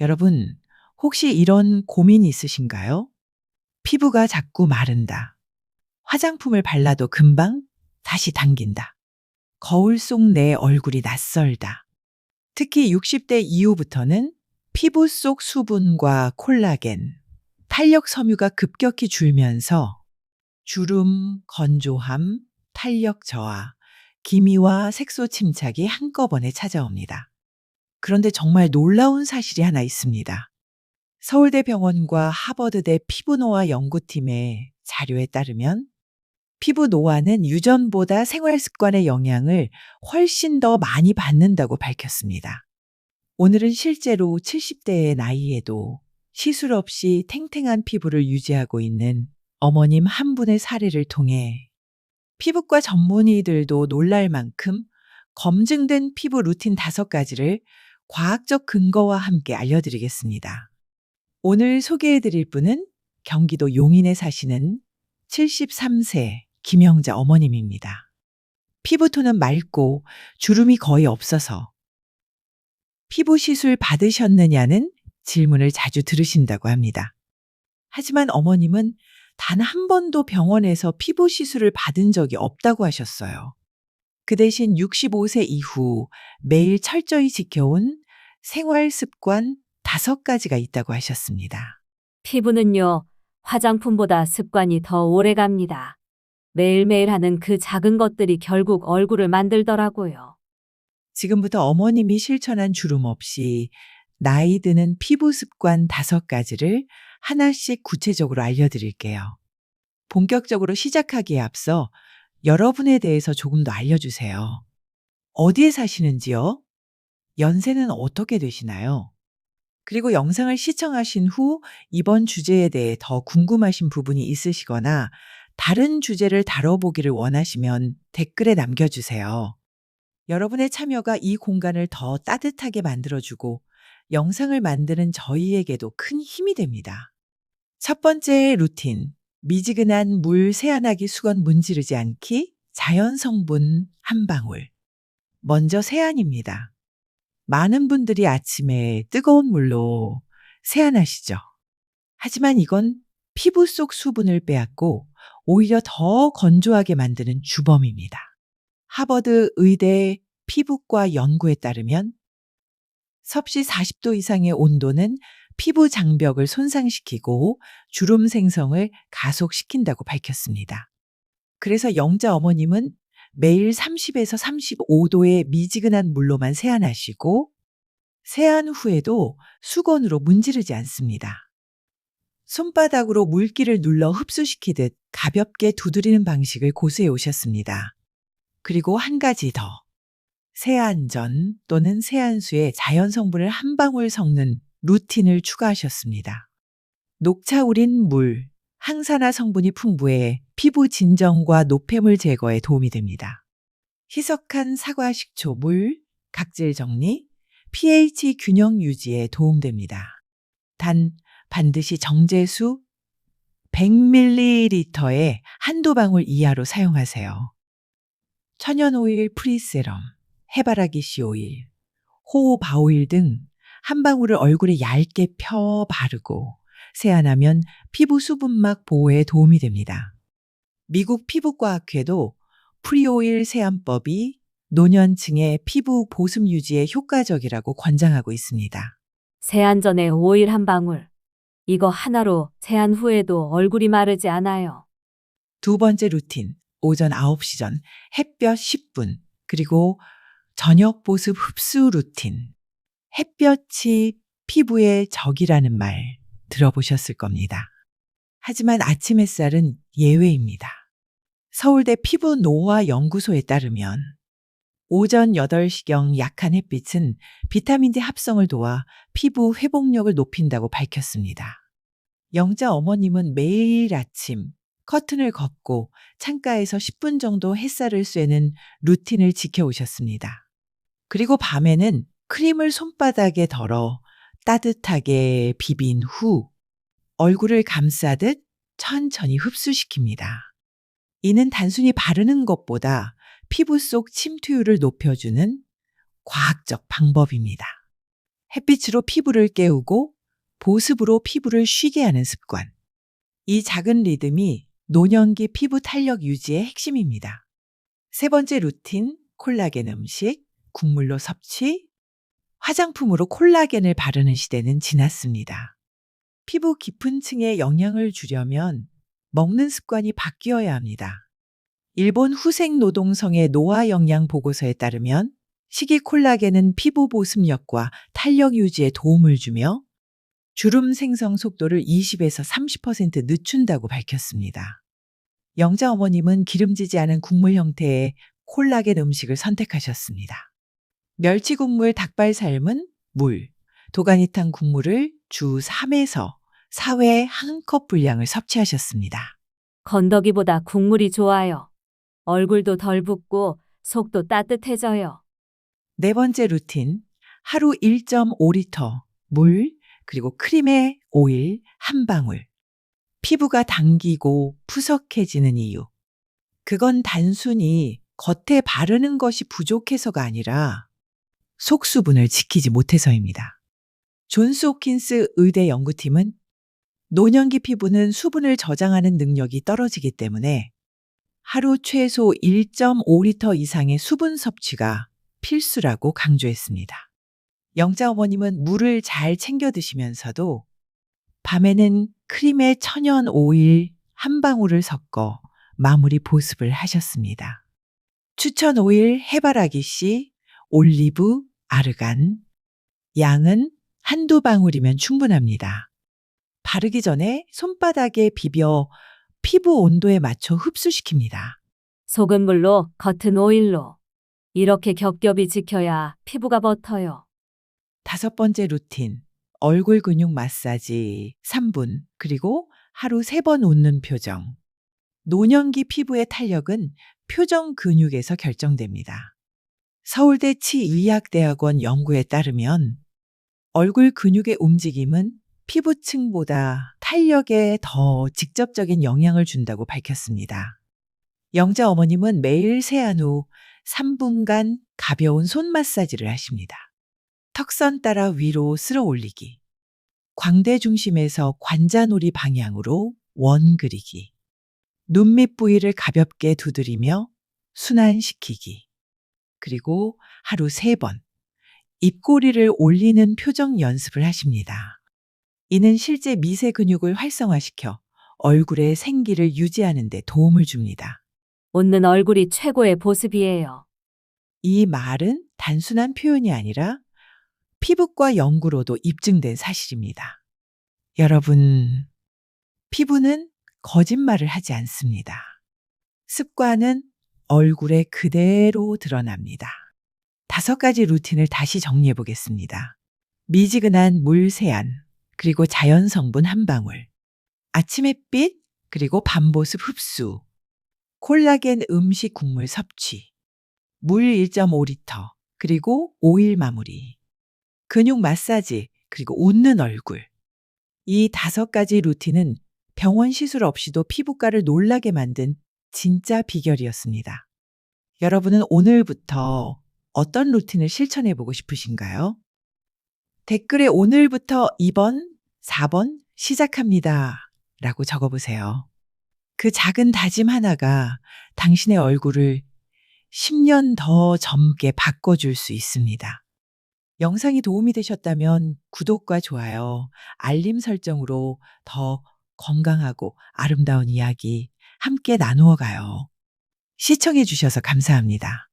여러분, 혹시 이런 고민 있으신가요? 피부가 자꾸 마른다. 화장품을 발라도 금방 다시 당긴다. 거울 속 내 얼굴이 낯설다. 특히 60대 이후부터는 피부 속 수분과 콜라겐, 탄력 섬유가 급격히 줄면서 주름, 건조함, 탄력 저하, 기미와 색소 침착이 한꺼번에 찾아옵니다. 그런데 정말 놀라운 사실이 하나 있습니다. 서울대병원과 하버드대 피부노화 연구팀의 자료에 따르면 피부 노화는 유전보다 생활 습관의 영향을 훨씬 더 많이 받는다고 밝혔습니다. 오늘은 실제로 70대의 나이에도 시술 없이 탱탱한 피부를 유지하고 있는 어머님 한 분의 사례를 통해 피부과 전문의들도 놀랄 만큼 검증된 피부 루틴 5가지를 과학적 근거와 함께 알려드리겠습니다. 오늘 소개해드릴 분은 경기도 용인에 사시는 73세 김영자 어머님입니다. 피부톤은 맑고 주름이 거의 없어서 피부 시술 받으셨느냐는 질문을 자주 들으신다고 합니다. 하지만 어머님은 단 한 번도 병원에서 피부 시술을 받은 적이 없다고 하셨어요. 그 대신 65세 이후 매일 철저히 지켜온 생활 습관 5가지가 있다고 하셨습니다. 피부는요, 화장품보다 습관이 더 오래 갑니다. 매일매일 하는 그 작은 것들이 결국 얼굴을 만들더라고요. 지금부터 어머님이 실천한 주름 없이 나이 드는 피부 습관 5가지를 하나씩 구체적으로 알려드릴게요. 본격적으로 시작하기에 앞서 여러분에 대해서 조금 더 알려주세요. 어디에 사시는지요? 연세는 어떻게 되시나요? 그리고 영상을 시청하신 후 이번 주제에 대해 더 궁금하신 부분이 있으시거나 다른 주제를 다뤄보기를 원하시면 댓글에 남겨주세요. 여러분의 참여가 이 공간을 더 따뜻하게 만들어주고 영상을 만드는 저희에게도 큰 힘이 됩니다. 첫 번째 루틴, 미지근한 물 세안하기 수건 문지르지 않기, 자연 성분 한 방울. 먼저 세안입니다. 많은 분들이 아침에 뜨거운 물로 세안하시죠. 하지만 이건 피부 속 수분을 빼앗고 오히려 더 건조하게 만드는 주범입니다. 하버드 의대 피부과 연구에 따르면 섭씨 40도 이상의 온도는 피부 장벽을 손상시키고 주름 생성을 가속시킨다고 밝혔습니다. 그래서 영자 어머님은 매일 30에서 35도의 미지근한 물로만 세안하시고 세안 후에도 수건으로 문지르지 않습니다. 손바닥으로 물기를 눌러 흡수시키듯 가볍게 두드리는 방식을 고수해 오셨습니다. 그리고 한 가지 더. 세안 전 또는 세안수에 자연 성분을 한 방울 섞는 루틴을 추가하셨습니다. 녹차 우린 물, 항산화 성분이 풍부해 피부 진정과 노폐물 제거에 도움이 됩니다. 희석한 사과 식초 물, 각질 정리, pH 균형 유지에 도움됩니다. 단 반드시 정제수 100ml에 한두 방울 이하로 사용하세요. 천연 오일 프리세럼, 해바라기 씨 오일, 호호바 오일 등 한 방울을 얼굴에 얇게 펴 바르고 세안하면 피부 수분막 보호에 도움이 됩니다. 미국 피부과학회도 프리오일 세안법이 노년층의 피부 보습 유지에 효과적이라고 권장하고 있습니다. 세안 전에 오일 한 방울. 이거 하나로 세안 후에도 얼굴이 마르지 않아요. 두 번째 루틴, 오전 9시 전 햇볕 10분, 그리고 저녁 보습 흡수 루틴. 햇볕이 피부의 적이라는 말 들어보셨을 겁니다. 하지만 아침 햇살은 예외입니다. 서울대 피부노화 연구소에 따르면 오전 8시경 약한 햇빛은 비타민D 합성을 도와 피부 회복력을 높인다고 밝혔습니다. 영자 어머님은 매일 아침 커튼을 걷고 창가에서 10분 정도 햇살을 쐬는 루틴을 지켜오셨습니다. 그리고 밤에는 크림을 손바닥에 덜어 따뜻하게 비빈 후 얼굴을 감싸듯 천천히 흡수시킵니다. 이는 단순히 바르는 것보다 피부 속 침투율을 높여주는 과학적 방법입니다. 햇빛으로 피부를 깨우고 보습으로 피부를 쉬게 하는 습관. 이 작은 리듬이 노년기 피부 탄력 유지의 핵심입니다. 세 번째 루틴, 콜라겐 음식, 국물로 섭취, 화장품으로 콜라겐을 바르는 시대는 지났습니다. 피부 깊은 층에 영양을 주려면 먹는 습관이 바뀌어야 합니다. 일본 후생노동성의 노화 영양 보고서에 따르면 식이 콜라겐은 피부 보습력과 탄력 유지에 도움을 주며 주름 생성 속도를 20에서 30% 늦춘다고 밝혔습니다. 영자 어머님은 기름지지 않은 국물 형태의 콜라겐 음식을 선택하셨습니다. 멸치 국물 닭발 삶은 물, 도가니탕 국물을 주 3에서 4회 1컵 분량을 섭취하셨습니다. 건더기보다 국물이 좋아요. 얼굴도 덜 붓고 속도 따뜻해져요. 네 번째 루틴, 하루 1.5리터 물, 그리고 크림에 오일 한 방울. 피부가 당기고 푸석해지는 이유. 그건 단순히 겉에 바르는 것이 부족해서가 아니라 속수분을 지키지 못해서입니다. 존스 호킨스 의대 연구팀은 노년기 피부는 수분을 저장하는 능력이 떨어지기 때문에 하루 최소 1.5리터 이상의 수분 섭취가 필수라고 강조했습니다. 영자 어머님은 물을 잘 챙겨 드시면서도 밤에는 크림에 천연 오일 한 방울을 섞어 마무리 보습을 하셨습니다. 추천 오일 해바라기 씨, 올리브, 아르간. 양은 한두 방울이면 충분합니다. 바르기 전에 손바닥에 비벼 피부 온도에 맞춰 흡수시킵니다. 소금물로 겉은 오일로. 이렇게 겹겹이 지켜야 피부가 버텨요. 다섯 번째 루틴, 얼굴 근육 마사지 3분, 그리고 하루 3번 웃는 표정. 노년기 피부의 탄력은 표정 근육에서 결정됩니다. 서울대 치의학대학원 연구에 따르면 얼굴 근육의 움직임은 피부층보다 탄력에 더 직접적인 영향을 준다고 밝혔습니다. 영자 어머님은 매일 세안 후 3분간 가벼운 손 마사지를 하십니다. 턱선 따라 위로 쓸어 올리기, 광대 중심에서 관자놀이 방향으로 원 그리기, 눈밑 부위를 가볍게 두드리며 순환시키기, 그리고 하루 3번 입꼬리를 올리는 표정 연습을 하십니다. 이는 실제 미세 근육을 활성화시켜 얼굴의 생기를 유지하는 데 도움을 줍니다. 웃는 얼굴이 최고의 보습이에요. 이 말은 단순한 표현이 아니라 피부과 연구로도 입증된 사실입니다. 여러분, 피부는 거짓말을 하지 않습니다. 습관은 얼굴에 그대로 드러납니다. 5가지 루틴을 다시 정리해 보겠습니다. 미지근한 물 세안, 그리고 자연 성분 한 방울, 아침 햇빛, 그리고 밤보습 흡수, 콜라겐 음식 국물 섭취, 물 1.5리터, 그리고 오일 마무리, 근육 마사지, 그리고 웃는 얼굴. 이 5가지 루틴은 병원 시술 없이도 피부과를 놀라게 만든 진짜 비결이었습니다. 여러분은 오늘부터 어떤 루틴을 실천해 보고 싶으신가요? 댓글에 오늘부터 2번, 4번 시작합니다 라고 적어보세요. 그 작은 다짐 하나가 당신의 얼굴을 10년 더 젊게 바꿔줄 수 있습니다. 영상이 도움이 되셨다면 구독과 좋아요, 알림 설정으로 더 건강하고 아름다운 이야기 함께 나누어 가요. 시청해 주셔서 감사합니다.